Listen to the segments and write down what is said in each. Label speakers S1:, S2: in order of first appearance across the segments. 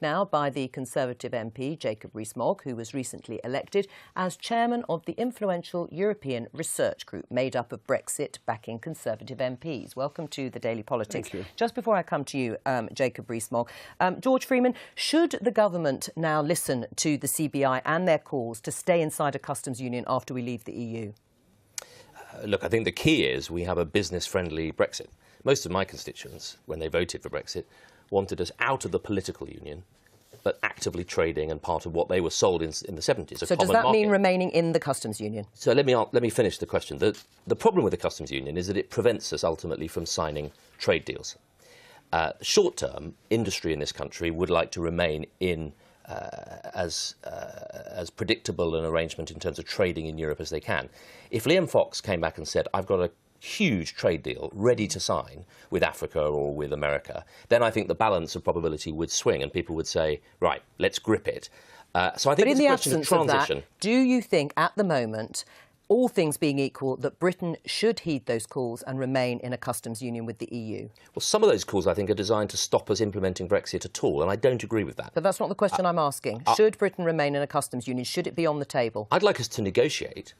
S1: Now by the Conservative MP Jacob Rees Mogg, who was recently elected as chairman of the influential European Research Group made up of Brexit-backing Conservative MPs. Welcome to the Daily Politics.
S2: Thank you.
S1: Just before I come to you, Jacob Rees Mogg, George Freeman, should the government now listen to the CBI and their calls to stay inside a customs union after we leave the EU?
S3: Look, I think the key is we have a business-friendly Brexit. Most of my constituents, when they voted for Brexit, wanted us out of the political union, but actively trading and part of what they were sold in the 70s.
S1: So does that mean remaining in the customs union?
S3: So let me finish the question. The problem with the customs union is that it prevents us ultimately from signing trade deals. Short-term, industry in this country would like to remain in as predictable an arrangement in terms of trading in Europe as they can. If Liam Fox came back and said, I've got a huge trade deal ready to sign with Africa or with America, then I think the balance of probability would swing and people would say, right, let's grip it. So I think it's a question of transition.
S1: Do you think at the moment, all things being equal, that Britain should heed those calls and remain in a customs union with the EU?
S3: Well, some of those calls, I think, are designed to stop us implementing Brexit at all, and I don't agree with that.
S1: But that's not the question I'm asking. Should Britain remain in a customs union? Should it be on the table?
S3: I'd like us to negotiate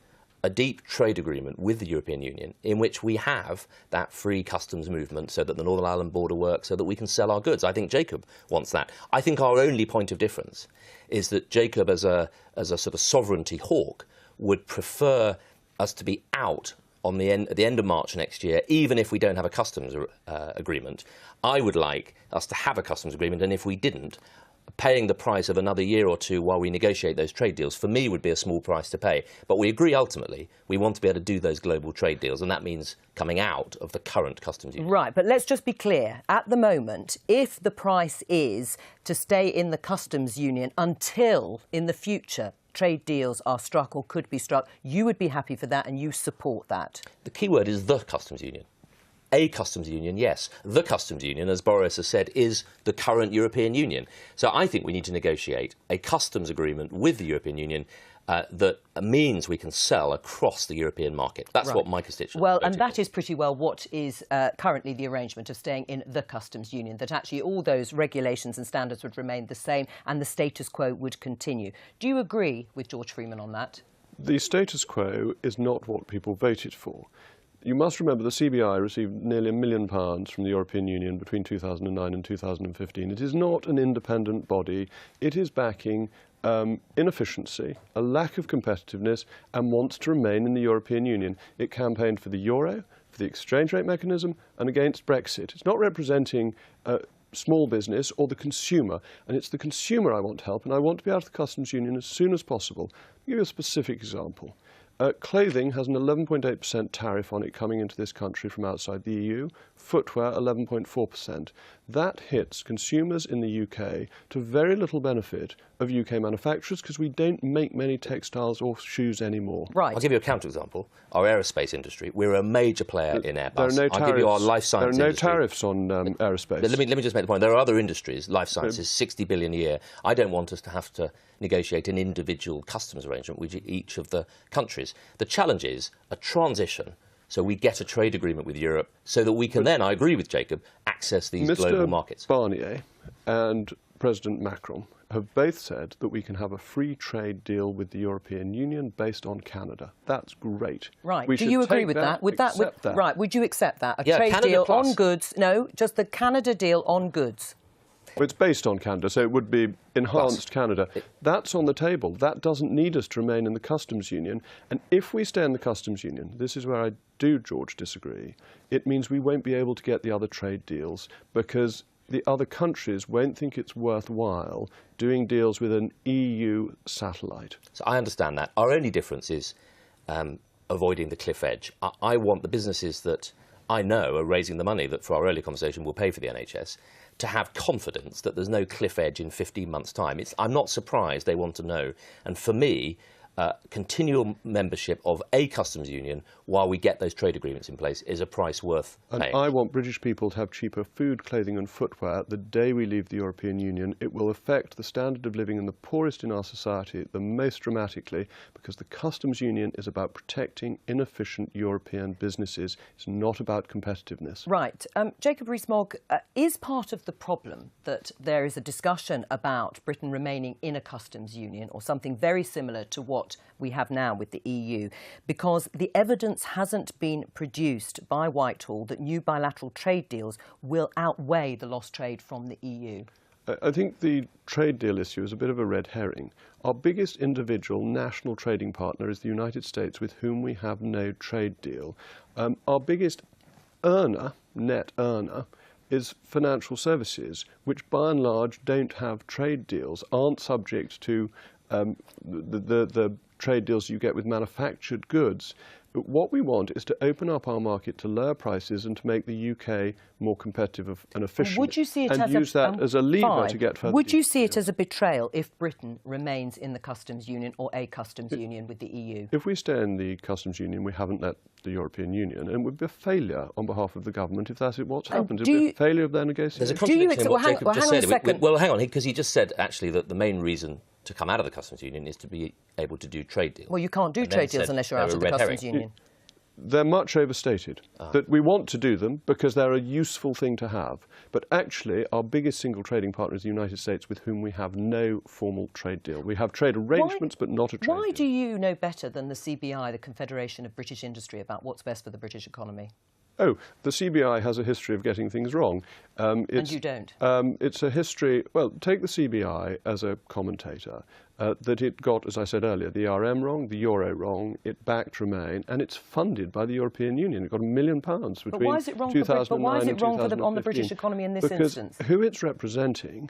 S3: a deep trade agreement with the European Union in which we have that free customs movement so that the Northern Ireland border works, so that we can sell our goods. I think Jacob wants that. I think our only point of difference is that Jacob, as a sort of sovereignty hawk, would prefer us to be out at the end of March next year, even if we don't have a customs agreement. I would like us to have a customs agreement, and if we didn't, paying the price of another year or two while we negotiate those trade deals, for me, would be a small price to pay. But we agree ultimately we want to be able to do those global trade deals, and that means coming out of the current customs union.
S1: Right, but let's just be clear. At the moment, if the price is to stay in the customs union until, in the future, trade deals are struck or could be struck, you would be happy for that and you support that?
S3: The key word is the customs union. A customs union, yes. The customs union, as Boris has said, is the current European Union. So I think we need to negotiate a customs agreement with the European Union that means we can sell across the European market. That's what my constituents
S1: Well, and that is pretty well what is currently the arrangement of staying in the customs union, that actually all those regulations and standards would remain the same and the status quo would continue. Do you agree with George Freeman on that?
S2: The status quo is not what people voted for. You must remember the CBI received nearly £1 million from the European Union between 2009 and 2015. It is not an independent body. It is backing inefficiency, a lack of competitiveness, and wants to remain in the European Union. It campaigned for the euro, for the exchange rate mechanism, and against Brexit. It's not representing small business or the consumer, and it's the consumer I want to help, and I want to be out of the customs union as soon as possible. I'll give you a specific example. Clothing has an 11.8% tariff on it coming into this country from outside the EU. Footwear, 11.4%. That hits consumers in the UK to very little benefit of UK manufacturers because we don't make many textiles or shoes anymore.
S1: Right.
S3: I'll give you a counterexample. Our aerospace industry, we're a major player in Airbus.
S2: There are no tariffs.
S3: I'll give you our life science
S2: There are no
S3: industry.
S2: tariffs on aerospace.
S3: Let me just make the point. There are other industries, life sciences, 60 billion a year. I don't want us to have to negotiate an individual customs arrangement with each of the countries. The challenge is a transition, so we get a trade agreement with Europe so that we can then, I agree with Jacob, access these global markets.
S2: Mr. Barnier and President Macron have both said that we can have a free trade deal with the European Union based on Canada. That's great.
S1: Right.
S2: We
S1: Do you agree with that? Right. Would you accept that? A trade
S3: Canada
S1: deal
S3: plus.
S1: on goods? No, just the Canada deal on goods.
S2: Well, it's based on Canada, so it would be enhanced Canada. That's on the table. That doesn't need us to remain in the customs union. And if we stay in the customs union, this is where I do, George, disagree, it means we won't be able to get the other trade deals because the other countries won't think it's worthwhile doing deals with an EU satellite.
S3: So I understand that. Our only difference is avoiding the cliff edge. I want the businesses that I know are raising the money that, for our earlier conversation, will pay for the NHS, to have confidence that there's no cliff edge in 15 months' time. I'm not surprised they want to know. And for me, continual membership of a customs union while we get those trade agreements in place is a price worth paying.
S2: And I want British people to have cheaper food, clothing and footwear the day we leave the European Union. It will affect the standard of living in the poorest in our society the most dramatically, because the customs union is about protecting inefficient European businesses. It's not about competitiveness.
S1: Right. Jacob Rees Mogg, is part of the problem that there is a discussion about Britain remaining in a customs union or something very similar to what we have now with the EU, because the evidence hasn't been produced by Whitehall that new bilateral trade deals will outweigh the lost trade from the EU?
S2: I think the trade deal issue is a bit of a red herring. Our biggest individual national trading partner is the United States, with whom we have no trade deal. Our biggest earner, net earner, is financial services, which by and large don't have trade deals, aren't subject to the trade deals you get with manufactured goods. But what we want is to open up our market to lower prices and to make the UK more competitive and efficient.
S1: Would you see it
S2: and
S1: as
S2: use that as a lever to get further?
S1: Would you see it as a betrayal if Britain remains in the customs union or a customs union with the EU?
S2: If we stay in the customs union, we haven't let the European Union, and it would be a failure on behalf of the government if that's what's happened. It would be a failure of their negotiations.
S3: There's a contradiction in what Jacob just said. Well, hang on, because he just said actually that the main reason to come out of the customs union is to be able to do trade deals.
S1: Well, you can't do trade deals unless you're out of the customs union.
S2: They're much overstated. That we want to do them because they're a useful thing to have. But actually, our biggest single trading partner is the United States, with whom we have no formal trade deal. We have trade arrangements, but not a trade deal.
S1: Why do you know better than the CBI, the Confederation of British Industry, about what's best for the British economy?
S2: Oh, the CBI has a history of getting things wrong.
S1: And you don't?
S2: It's a history, well, take the CBI as a commentator, that it got, as I said earlier, the RM wrong, the Euro wrong, it backed Remain, and it's funded by the European Union. It got £1 million between 2009
S1: but why is it wrong on the British economy in this instance?
S2: Because who it's representing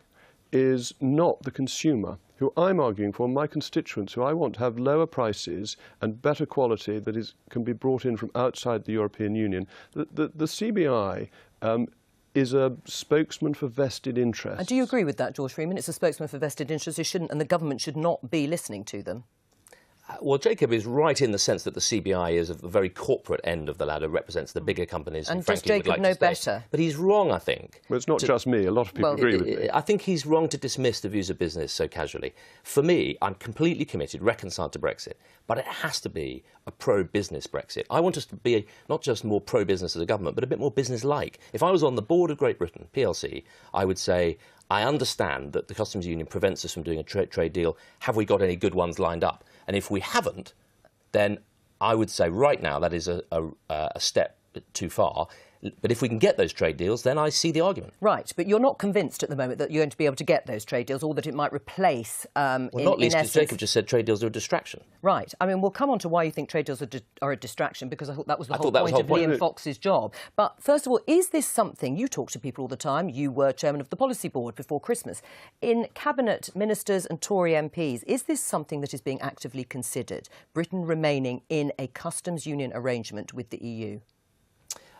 S2: is not the consumer, who I'm arguing for, my constituents, who I want to have lower prices and better quality that can be brought in from outside the European Union. The CBI is a spokesman for vested interests.
S1: And do you agree with that, George Freeman? It's a spokesman for vested interests who shouldn't, and the government should not be listening to them.
S3: Well, Jacob is right in the sense that the CBI is at the very corporate end of the ladder, represents the bigger companies.
S1: And
S3: frankly,
S1: does Jacob
S3: would like
S1: know
S3: to stay.
S1: better?
S3: But he's wrong, I think.
S2: Well, it's not just me. A lot of people agree with me.
S3: I think he's wrong to dismiss the views of business so casually. For me, I'm completely committed, reconciled to Brexit, but it has to be a pro-business Brexit. I want us to be not just more pro-business as a government, but a bit more business-like. If I was on the board of Great Britain, PLC, I would say, I understand that the customs union prevents us from doing a trade deal. Have we got any good ones lined up? And if we haven't, then I would say right now that is a step too far. But if we can get those trade deals, then I see the argument.
S1: Right, but you're not convinced at the moment that you're going to be able to get those trade deals, or that it might replace,
S3: well, not least because Jacob just said trade deals are a distraction.
S1: Right. I mean, we'll come on to why you think trade deals are a distraction, because I thought that was the whole point of Liam Fox's job. But first of all, is this something, you talk to people all the time, you were chairman of the policy board before Christmas, in cabinet ministers and Tory MPs, is this something that is being actively considered, Britain remaining in a customs union arrangement with the EU?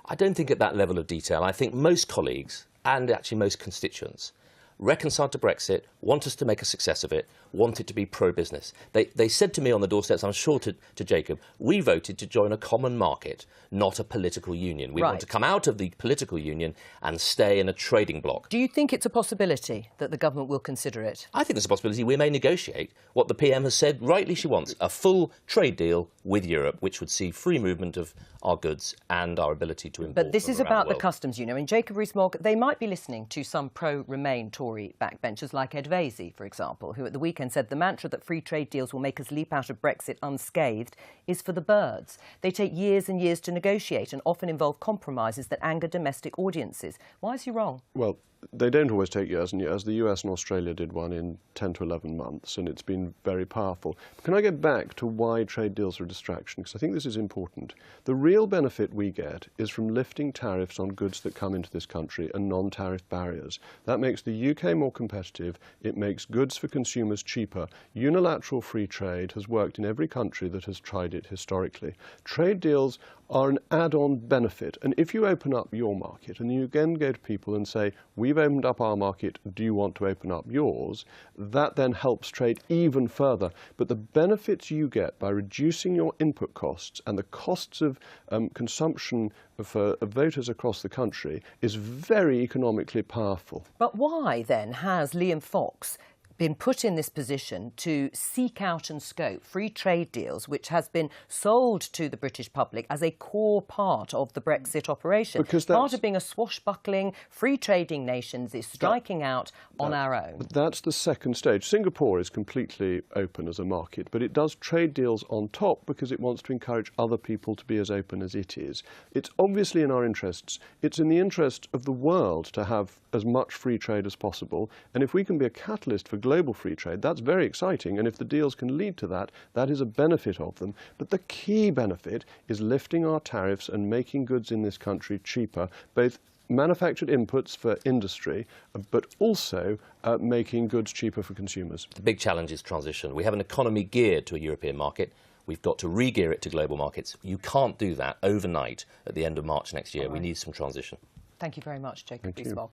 S3: I don't think at that level of detail. I think most colleagues, and actually most constituents, reconciled to Brexit, want us to make a success of it, want it to be pro-business. They said to me on the doorsteps, I'm sure to Jacob, we voted to join a common market, not a political union. We want to come out of the political union and stay in a trading bloc.
S1: Do you think it's a possibility that the government will consider it?
S3: I think there's a possibility we may negotiate what the PM has said rightly she wants, a full trade deal with Europe, which would see free movement of our goods and our ability to import.
S1: But this is about the
S3: world.
S1: customs union. I mean, Jacob Rees Mogg, they might be listening to some pro-Remain Tory backbenchers like Ed Vaizey, for example, who at the weekend said the mantra that free trade deals will make us leap out of Brexit unscathed is for the birds. They take years and years to negotiate and often involve compromises that anger domestic audiences. Why is he wrong?
S2: Well, they don't always take years and years. The US and Australia did one in 10 to 11 months, and it's been very powerful. Can I get back to why trade deals are a distraction? Because I think this is important. The real benefit we get is from lifting tariffs on goods that come into this country and non-tariff barriers. That makes the UK more competitive. It makes goods for consumers cheaper. Unilateral free trade has worked in every country that has tried it historically. Trade deals are an add-on benefit. And if you open up your market and you again go to people and say, we've opened up our market, do you want to open up yours? That then helps trade even further. But the benefits you get by reducing your input costs and the costs of consumption for voters across the country is very economically powerful.
S1: But why then has Liam Fox been put in this position to seek out and scope free trade deals, which has been sold to the British public as a core part of the Brexit operation?
S2: Because
S1: part of being a swashbuckling, free trading nation is striking out on our own.
S2: That's the second stage. Singapore is completely open as a market, but it does trade deals on top because it wants to encourage other people to be as open as it is. It's obviously in our interests. It's in the interest of the world to have as much free trade as possible. And if we can be a catalyst for global free trade, that's very exciting. And if the deals can lead to that, that is a benefit of them. But the key benefit is lifting our tariffs and making goods in this country cheaper, both manufactured inputs for industry, but also making goods cheaper for consumers.
S3: The big challenge is transition. We have an economy geared to a European market. We've got to re-gear it to global markets. You can't do that overnight at the end of March next year. We need some transition.
S1: Thank you very much, Jacob Rees Mogg.